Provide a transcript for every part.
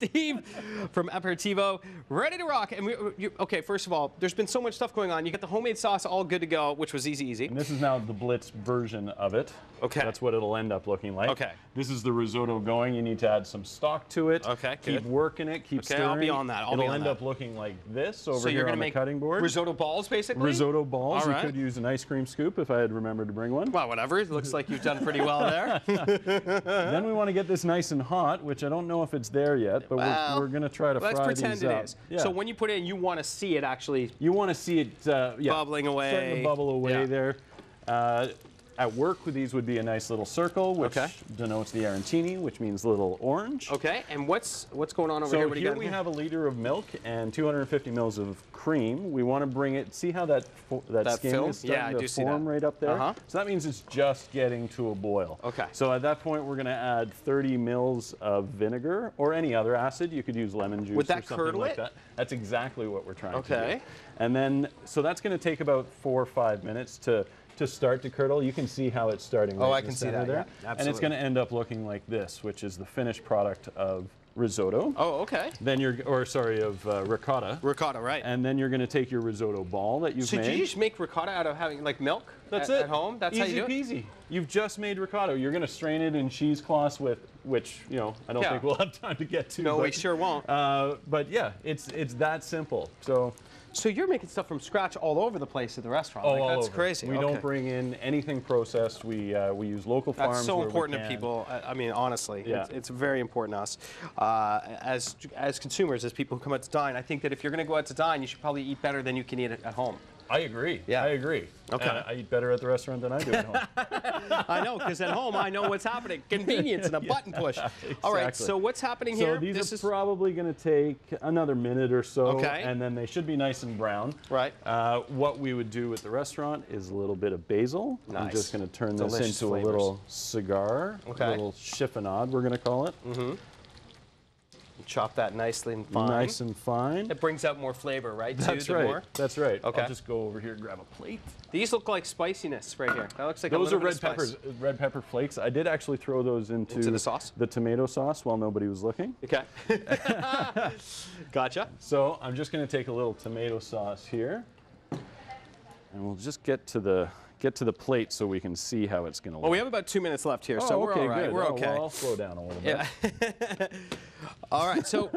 Steve from Aperitivo, ready to rock. And okay, first of all, there's been so much stuff going on. You got the homemade sauce all good to go, which was easy. And this is now the Blitz version of it. Okay. That's what it'll end up looking like. Okay. This is the risotto going. You need to add some stock to it. Okay, Keep working it, keep stirring. I'll be on that. It'll end up looking like this over here on the cutting board. Risotto balls, basically? Risotto balls. All right. You could use an ice cream scoop if I had remembered to bring one. Well, whatever. It looks like you've done pretty well there. Then we want to get this nice and hot, which I don't know if it's there yet, but we're going to try to fry these up. Let's pretend it is. Yeah. So when you put it in, you want to see it actually... You want to see it bubbling away. Starting to bubble away there. At work, these would be a nice little circle, which denotes the arancini, which means little orange. Okay, and what's going on over here? So here we have a liter of milk and 250 mils of cream. We want to bring it, see how that skin film? is starting to form right up there? So that means it's just getting to a boil. Okay. So at that point, we're going to add 30 mils of vinegar or any other acid. You could use lemon juice or something curdle like that. That's exactly what we're trying to do. And then, so that's going to take about 4 or 5 minutes to start to curdle. You can see how it's starting. I can see that there. Yeah, and it's going to end up looking like this, which is the finished product of risotto. Oh, okay. Then of ricotta. Ricotta, right. And then you're going to take your risotto ball that you've made. So do you just make ricotta out of having like milk at home? That's easy how you do it? Easy peasy. You've just made ricotta. You're going to strain it in cheesecloths which I don't think we'll have time to get to. No, we sure won't. But yeah, it's that simple. So you're making stuff from scratch all over the place at the restaurant. Oh, that's crazy. We don't bring in anything processed. We use local farms. That's so important to people. I mean, honestly, it's very important to us as consumers, as people who come out to dine. I think that if you're going to go out to dine, you should probably eat better than you can eat at home. I agree. Yeah. I agree. Okay. I eat better at the restaurant than I do at home. I know, because at home I know what's happening. Convenience and a button push. Exactly. All right, so what's happening here? So these are probably going to take another minute or so, and then they should be nice and brown. Right. What we would do at the restaurant is a little bit of basil. Nice. I'm just going to turn this into a little cigar, a little chiffonade, we're going to call it. Chop that nicely and fine. Nice and fine. It brings out more flavor, right? That's right. That's right. Okay. I'll just go over here and grab a plate. These look like spiciness right here. That looks like those a are little bit of spice. red pepper flakes. I did actually throw those into the sauce, the tomato sauce, while nobody was looking. Okay. Gotcha. So I'm just going to take a little tomato sauce here, and we'll just get to the plate so we can see how it's going to look. Well, we have about 2 minutes left here, so we're all right. Good. We're okay. Well, I'll slow down a little bit. All right. So,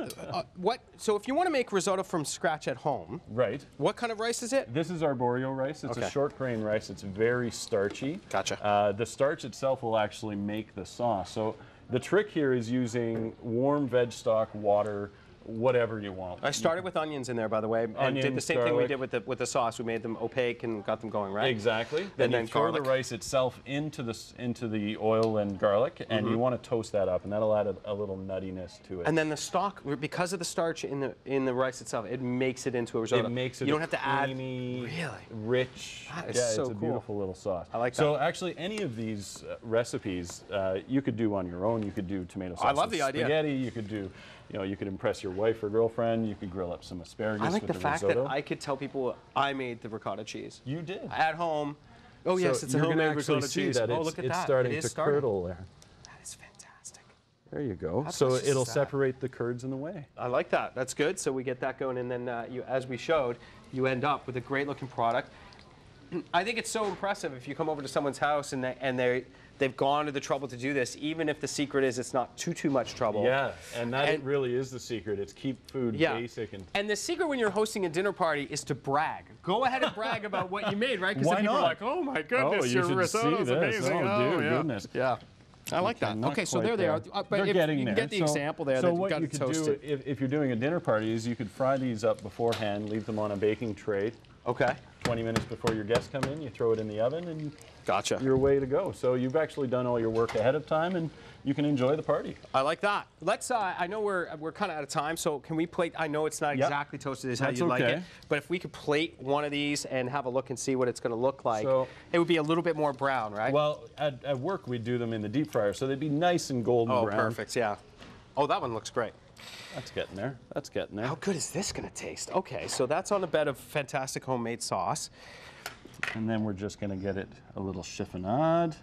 So if you want to make risotto from scratch at home, what kind of rice is it? This is arborio rice. It's a short grain rice. It's very starchy. Gotcha. The starch itself will actually make the sauce. So the trick here is using warm veg stock, water, whatever you want. I started with onions in there, by the way, and did the same thing we did with the sauce. We made them opaque and got them going, right? Exactly. Then you throw the rice itself into the oil and garlic, and you want to toast that up, and that'll add a little nuttiness to it. And then the stock, because of the starch in the rice itself, it makes it into a risotto. It makes it you don't have to creamy, rich. That is it's so a cool. Beautiful little sauce. I like that. So actually, any of these recipes you could do on your own. You could do tomato sauce. I love the idea. Spaghetti. You could do. You could impress your wife or girlfriend. You could grill up some asparagus. I like with the fact risotto. that I could tell people I made the ricotta cheese. You did. At home. Oh, yes, it's a homemade ricotta cheese. That oh, look at that. It's starting to curdle there. That is fantastic. There you go. So it'll separate the curds in the whey. I like that. That's good. So we get that going, and then as we showed, you end up with a great-looking product. I think it's so impressive if you come over to someone's house and they've gone to the trouble to do this, even if the secret is it's not too much trouble. Yeah, and that really is the secret. It's keep food basic. And the secret when you're hosting a dinner party is to brag. Go ahead and brag about what you made, right? Because Why people not? are like, oh my goodness, your risotto is amazing. Oh, dude, goodness. Yeah. I like that. Okay, so there they are. But if you can get the example there, so that what got you it could toasted. do if you're doing a dinner party is you could fry these up beforehand, leave them on a baking tray. Okay. 20 minutes before your guests come in, you throw it in the oven, and you're way to go. So you've actually done all your work ahead of time, and you can enjoy the party. I like that. Let's. I know we're kind of out of time, so can we plate? I know it's not exactly toasted as how you like it, but if we could plate one of these and have a look and see what it's going to look like, it would be a little bit more brown, right? Well, at work we do them in the deep fryer, so they'd be nice and golden brown. Oh, perfect. Yeah. Oh, that one looks great. That's getting there. That's getting there. How good is this going to taste? Okay, so that's on a bed of fantastic homemade sauce. And then we're just going to get it a little chiffonade.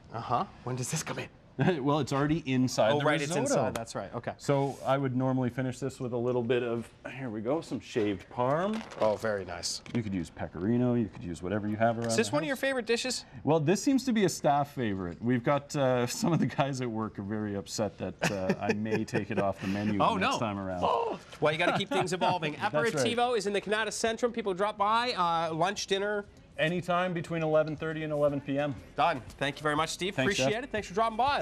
When does this come in? Well, it's already inside the right, risotto. it's inside. That's right. Okay. So I would normally finish this with a little bit of, here we go, some shaved parm. Oh, very nice. You could use pecorino. You could use whatever you have around. Is this one of your favorite dishes? Well, this seems to be a staff favorite. We've got some of the guys at work are very upset that I may take it off the menu next time around. Oh. Well, you got to keep things evolving. Aperitivo is in the Canada Centrum. People drop by, lunch, dinner. Anytime between 11:30 and 11 p.m. Done. Thank you very much, Steve. Thanks, Appreciate Jeff. it. Thanks for dropping by.